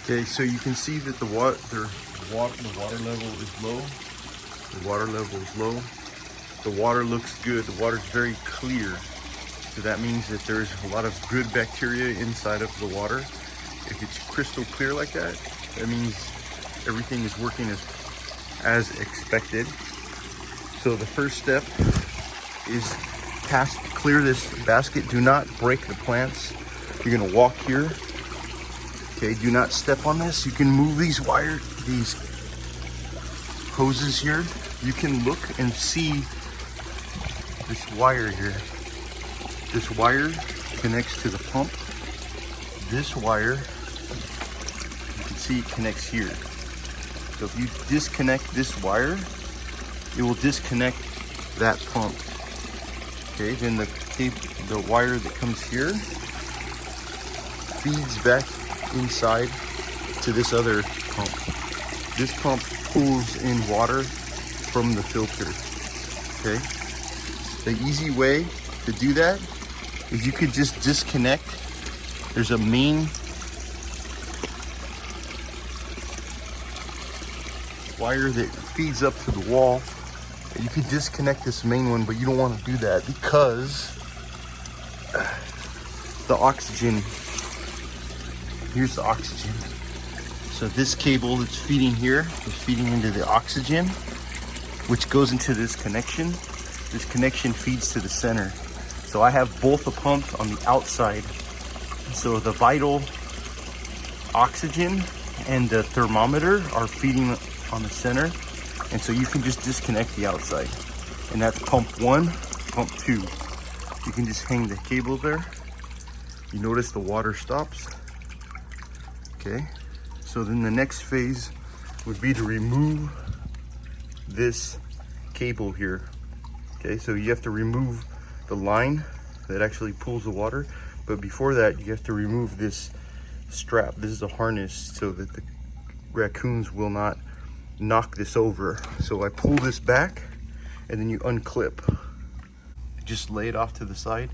Okay, so you can see that the water level is low. The water level is low. The water looks good. The water's very clear. So that means that there's a lot of good bacteria inside of the water. If it's crystal clear like that, that means everything is working as expected. So the first step is clear this basket. Do not break the plants. You're gonna walk here. Okay, do not step on this. You can move these hoses here. You can look and see this wire here. This wire connects to the pump. This wire, you can see it connects here. So if you disconnect this wire, it will disconnect that pump. Okay, then the wire that comes here feeds back inside to this other pump. This pump pulls in water from the filter. Okay, the easy way to do that is you could just disconnect. There's a main wire that feeds up to the wall. You could disconnect this main one, but you don't want to do that because the oxygen, here's the oxygen. So this cable that's feeding here is feeding into the oxygen, which goes into this connection. This connection feeds to the center. So I have both the pumps on the outside. So the vital oxygen and the thermometer are feeding on the center. And so you can just disconnect the outside. And that's pump 1, pump 2. You can just hang the cable there. You notice the water stops. Okay, so then the next phase would be to remove this cable here. Okay, so you have to remove the line that actually pulls the water. But before that, you have to remove this strap. This is a harness so that the raccoons will not knock this over. So I pull this back and then you unclip. Just lay it off to the side.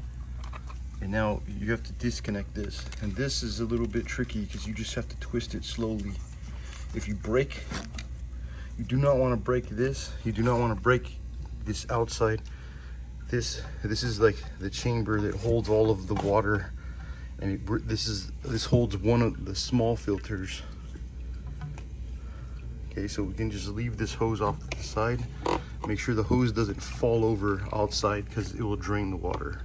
And now you have to disconnect this. And this is a little bit tricky because you just have to twist it slowly. If you break, you do not want to break this. You do not want to break this outside. This is like the chamber that holds all of the water, and this holds one of the small filters. Okay, so we can just leave this hose off to the side. Make sure the hose doesn't fall over outside because it will drain the water.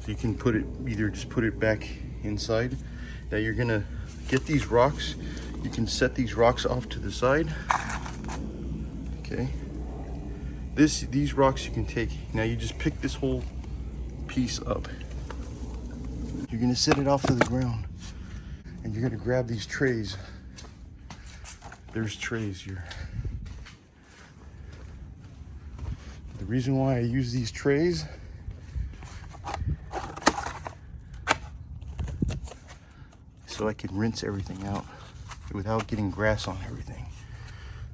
So you can just put it back inside. Now you're gonna get these rocks. You can set these rocks off to the side. Okay. These rocks you can take. Now you just pick this whole piece up. You're gonna set it off to the ground. And you're gonna grab these trays. There's trays here. The reason why I use these trays so I can rinse everything out without getting grass on everything.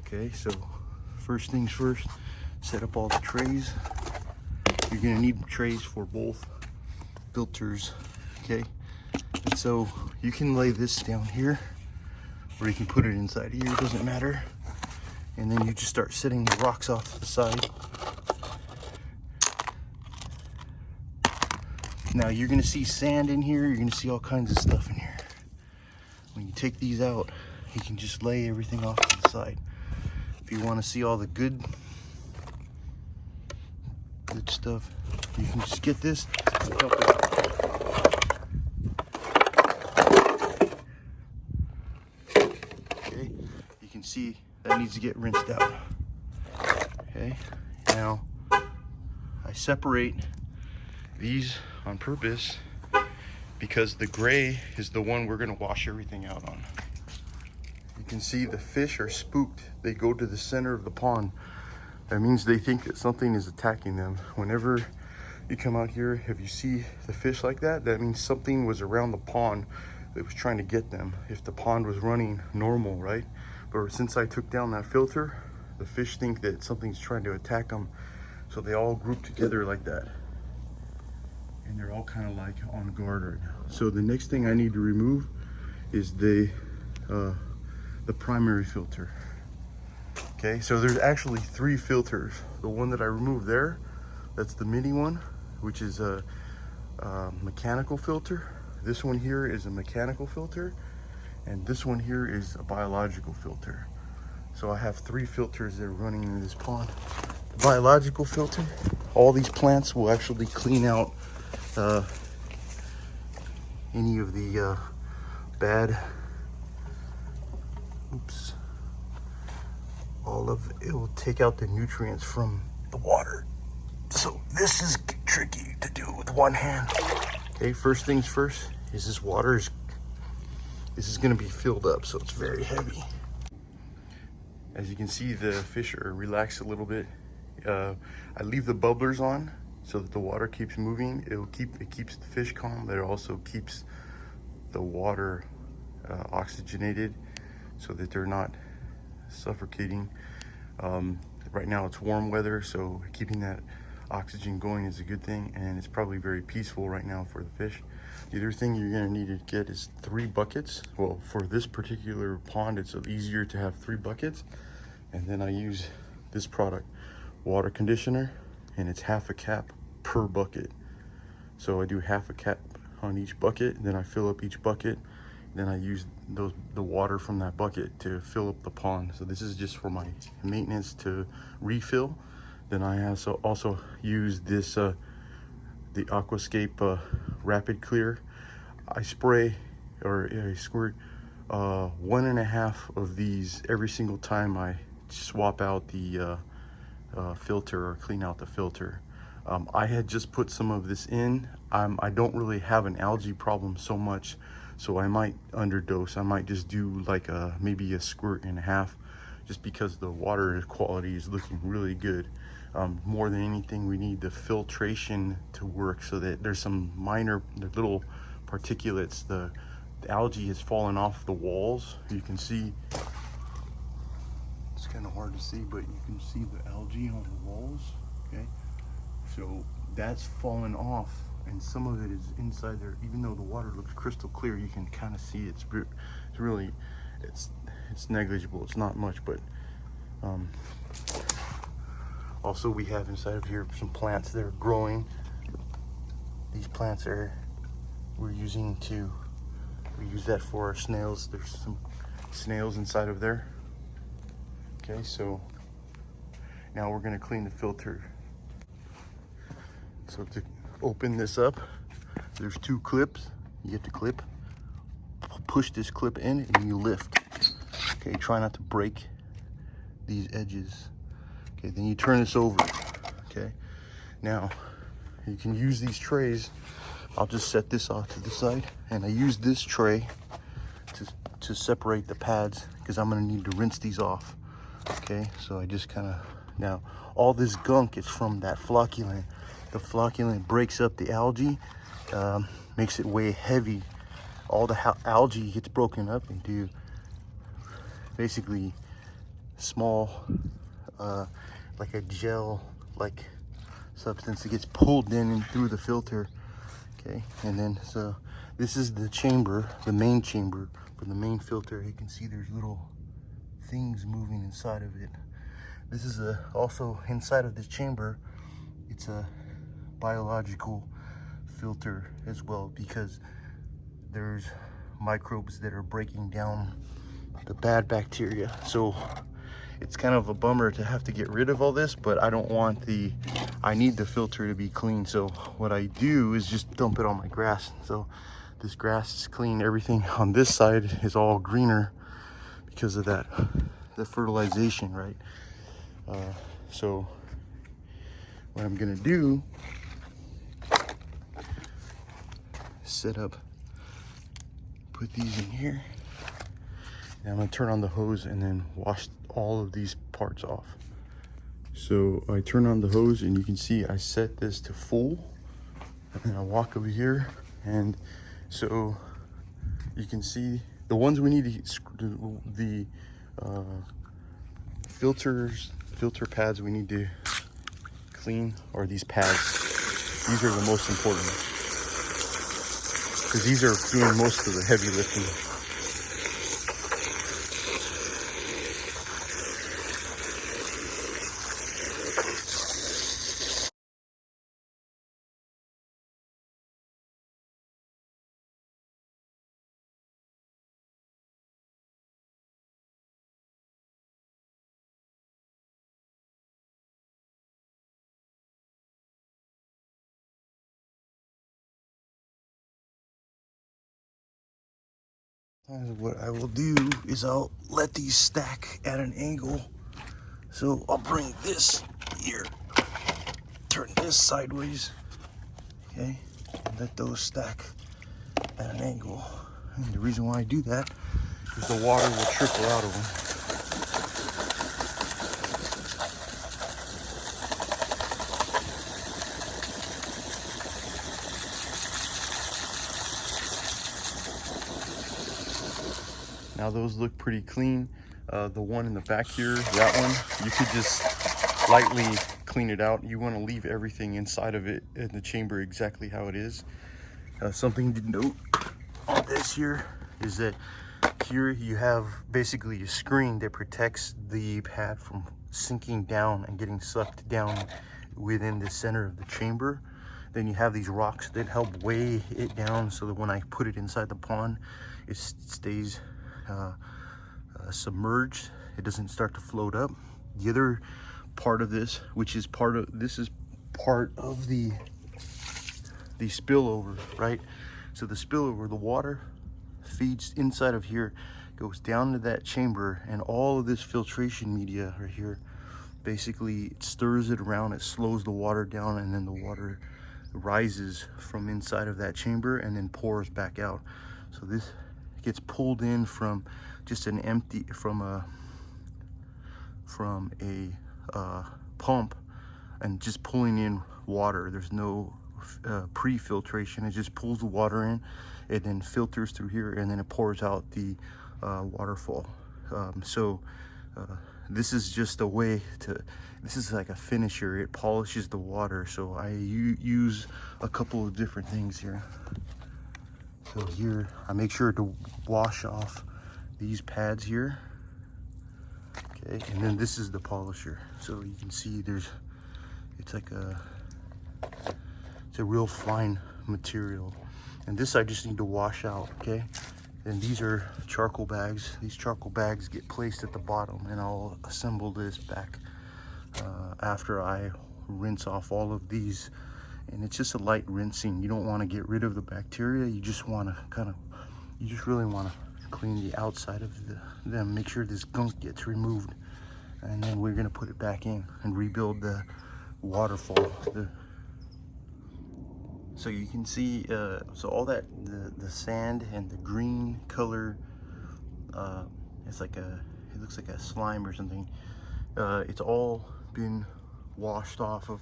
Okay, so first things first, set up all the trays. You're gonna need trays for both filters, okay? And so you can lay this down here, or you can put it inside here, it doesn't matter. And then you just start setting the rocks off to the side. Now you're gonna see sand in here, you're gonna see all kinds of stuff in here. When you take these out, you can just lay everything off to the side. If you wanna see all the good stuff, you can just get this and dump it out. Okay, you can see that needs to get rinsed out. Okay, now I separate these on purpose because the gray is the one we're gonna wash everything out on. You can see the fish are spooked. They go to the center of the pond. That means they think that something is attacking them. Whenever you come out here, if you see the fish like that, that means something was around the pond that was trying to get them. If the pond was running normal, right? But since I took down that filter, the fish think that something's trying to attack them. So they all group together like that. And they're all kind of like on guard right now. So the next thing I need to remove is the the primary filter. Okay, so there's actually 3 filters. The one that I removed there, that's the mini one, which is a mechanical filter. This one here is a mechanical filter, and this one here is a biological filter. So I have 3 filters that are running in this pond. The biological filter, all these plants will actually clean out any of the bad, it will take out the nutrients from the water. So this is tricky to do with one hand. Okay, first things first is this water this is gonna be filled up, so it's very heavy. As you can see, the fish are relaxed a little bit. I leave the bubblers on so that the water keeps moving. It keeps the fish calm, but it also keeps the water oxygenated so that they're not suffocating. Right now it's warm weather, so keeping that oxygen going is a good thing, and it's probably very peaceful right now for the fish. The other thing you're going to need to get is 3 buckets. Well, for this particular pond, it's easier to have 3 buckets. And then I use this product, water conditioner, and it's half a cap per bucket. So I do half a cap on each bucket, then I fill up each bucket, then I use the water from that bucket to fill up the pond. So this is just for my maintenance to refill. Then I also use this the Aquascape Rapid Clear. I spray, or I squirt 1.5 of these every single time I swap out the filter or clean out the filter. I had just put some of this in. I don't really have an algae problem so much, so I might underdose. I might just do like maybe a squirt and a half, just because the water quality is looking really good. More than anything, we need the filtration to work, so that there's some minor little particulates. The algae has fallen off the walls. You can see, it's kind of hard to see, but you can see the algae on the walls. Okay, so that's fallen off, and some of it is inside there. Even though the water looks crystal clear, you can kind of see it's really it's negligible. It's not much, but also we have inside of here some plants that are growing. These plants we use that for our snails. There's some snails inside of there. Okay, so now we're going to clean the filter. So to open this up, there's 2 clips. You get the clip, push this clip in, and you lift. Okay, try not to break these edges. Okay, then you turn this over. Okay, now you can use these trays. I'll just set this off to the side, and I use this tray to separate the pads, because I'm going to need to rinse these off. Okay, so I just kind of, now all this gunk is from that flocculant. The flocculant breaks up the algae, makes it weigh heavy. All the algae gets broken up into basically small, like a gel-like substance that gets pulled in and through the filter. Okay, and then so this is the chamber, the main chamber for the main filter. You can see there's little things moving inside of it. This is also inside of this chamber. It's a biological filter as well, because there's microbes that are breaking down the bad bacteria. So it's kind of a bummer to have to get rid of all this, but I don't want I need the filter to be clean. So what I do is just dump it on my grass. So this grass is clean. Everything on this side is all greener because of that, the fertilization, right? So what I'm gonna do, set up, put these in here, and I'm gonna turn on the hose and then wash all of these parts off. So I turn on the hose, and you can see I set this to full, and then I walk over here, and so you can see the ones we need to, the filter pads we need to clean are these pads. These are the most important, because these are doing most of the heavy lifting. What I will do is I'll let these stack at an angle. So I'll bring this here, turn this sideways, okay, and let those stack at an angle. And the reason why I do that is the water will trickle out of them. Now those look pretty clean. The one in the back here, that one, you could just lightly clean it out. You want to leave everything inside of it in the chamber exactly how it is. Something to note on this here is that here you have basically a screen that protects the pad from sinking down and getting sucked down within the center of the chamber. Then you have these rocks that help weigh it down so that when I put it inside the pond, it stays submerged. It doesn't start to float up. The other part of this, which is part of the spillover, right? So the spillover, the water feeds inside of here, goes down to that chamber, and all of this filtration media right here basically it stirs it around, it slows the water down, and then the water rises from inside of that chamber and then pours back out. So this gets pulled in from just an empty from a pump, and just pulling in water. There's no pre-filtration. It just pulls the water in, it then filters through here, and then it pours out the waterfall. This is just a way to, this is like a finisher. It polishes the water. So I use a couple of different things here. So here I make sure to wash off these pads here, okay, and then this is the polisher. So you can see it's a real fine material, and this I just need to wash out, okay. And these are charcoal bags. These charcoal bags get placed at the bottom, and I'll assemble this back after I rinse off all of these. And it's just a light rinsing. You don't want to get rid of the bacteria. You just want to you just really want to clean the outside of them, make sure this gunk gets removed, and then we're going to put it back in and rebuild the waterfall. So you can see, so all that, the sand and the green color, it looks like a slime or something. It's all been washed off of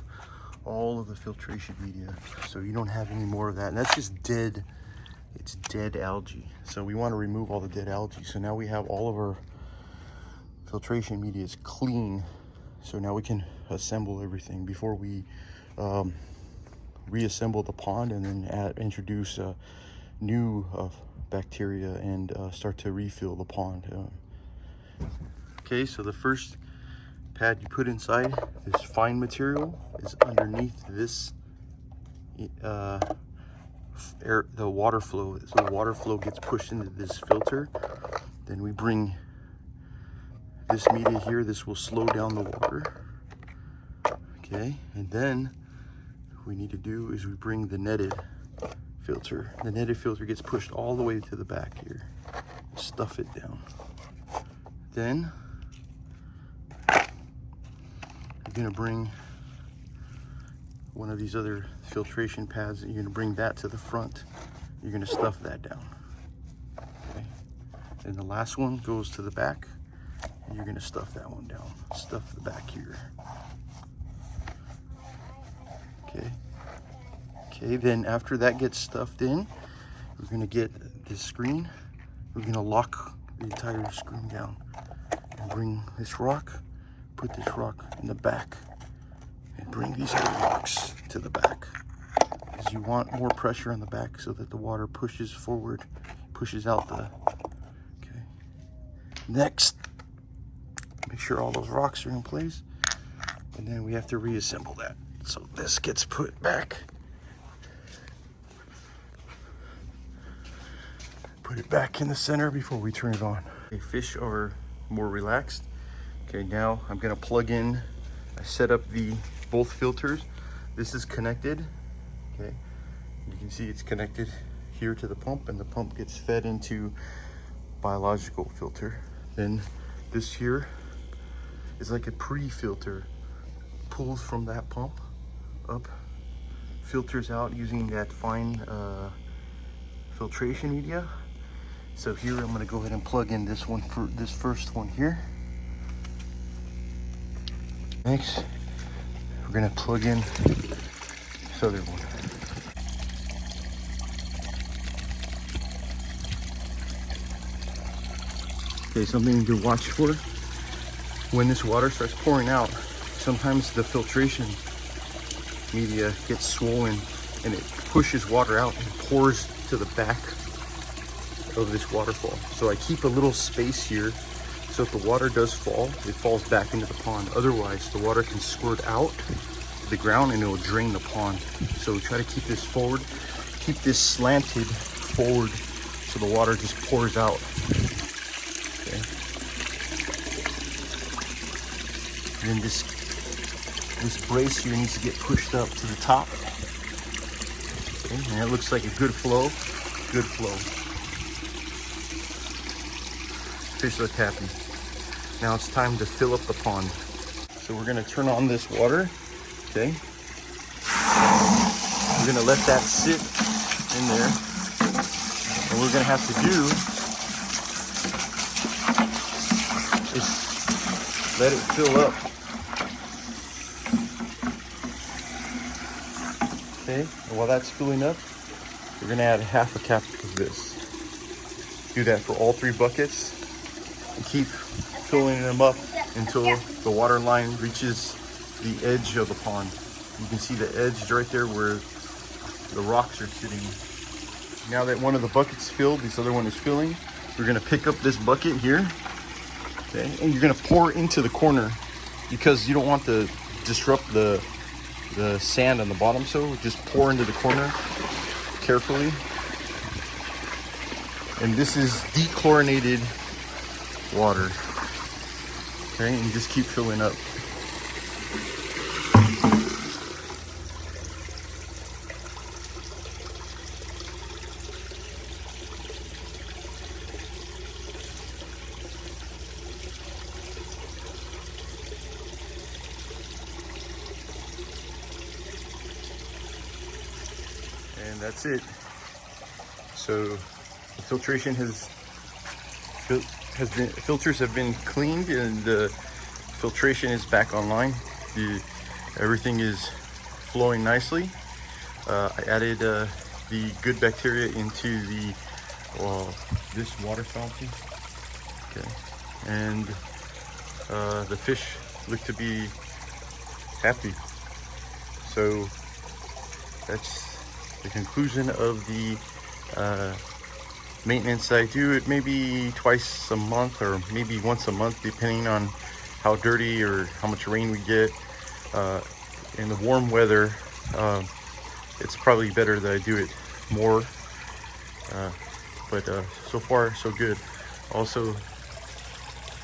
all of the filtration media, so you don't have any more of that, and that's just dead. It's dead algae. So we want to remove all the dead algae. So now we have all of our filtration media is clean. So now we can assemble everything before we reassemble the pond, and then introduce new bacteria and start to refill the pond. Okay, so the first pad you put inside this fine material is underneath this the water flow. So the water flow gets pushed into this filter. Then we bring this media here. This will slow down the water. Okay, and then what we need to do is we bring the netted filter. The netted filter gets pushed all the way to the back here. Stuff it down. Then you're gonna bring one of these other filtration pads, and you're gonna bring that to the front. You're gonna stuff that down. Okay. And the last one goes to the back, and you're gonna stuff that one down. Stuff the back here. Okay. Okay, then after that gets stuffed in, we're gonna get this screen. We're gonna lock the entire screen down and bring this rock, put this rock in the back, and bring these other rocks to the back, because you want more pressure on the back so that the water pushes forward, pushes out the, okay. Next, make sure all those rocks are in place, and then we have to reassemble that. So this gets put back. Put it back in the center before we turn it on. Okay, fish are more relaxed. Okay, now I'm gonna plug in, I set up both filters. This is connected, okay? You can see it's connected here to the pump, and the pump gets fed into biological filter. Then this here is like a pre-filter. Pulls from that pump up, filters out using that fine filtration media. So here I'm gonna go ahead and plug in this one for this first one here. Next, we're gonna plug in this other one. Okay, something to watch for when this water starts pouring out. Sometimes the filtration media gets swollen and it pushes water out and pours to the back of this waterfall. So I keep a little space here, so if the water does fall, it falls back into the pond. Otherwise, the water can squirt out to the ground and it will drain the pond. So try to keep this forward, keep this slanted forward so the water just pours out. Okay. And then this brace here needs to get pushed up to the top. Okay, and it looks like a good flow. Good flow. Fish look happy. Now it's time to fill up the pond. So we're gonna turn on this water, okay? We're gonna let that sit in there. And what we're gonna have to do is let it fill up. Okay, and while that's filling up, we're gonna add half a cap of this. Do that for all 3 buckets and keep filling them up until the water line reaches the edge of the pond. You can see the edge right there where the rocks are sitting. Now that one of the buckets filled, this other one is filling, we're gonna pick up this bucket here, okay, and you're gonna pour into the corner because you don't want to disrupt the sand on the bottom, so just pour into the corner carefully. And this is dechlorinated water, okay, and just keep filling up. And that's it. So the filtration filters have been cleaned and the filtration is back online. Everything is flowing nicely. I added the good bacteria into this water fountain. Okay, and the fish look to be happy. So that's the conclusion of the maintenance. I do it maybe twice a month or maybe once a month, depending on how dirty or how much rain we get. In the warm weather, it's probably better that I do it more, but so far so good. Also,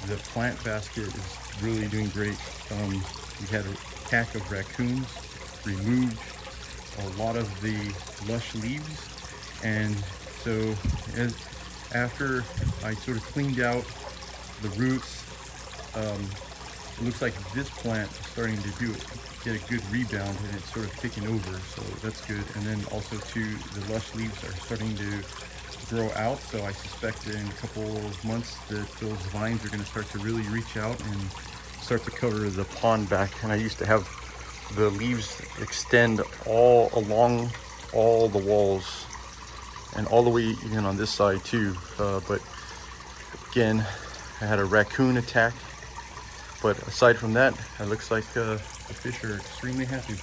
the plant basket is really doing great. We had a pack of raccoons, removed a lot of the lush leaves, and so after I sort of cleaned out the roots, it looks like this plant is starting to get a good rebound, and it's sort of taking over, so that's good. And then also too, the lush leaves are starting to grow out, so I suspect that in a couple of months that those vines are going to start to really reach out and start to cover the pond back. And I used to have the leaves extend all along all the walls and all the way even on this side too, but again, I had a raccoon attack, but aside from that, it looks like the fish are extremely happy.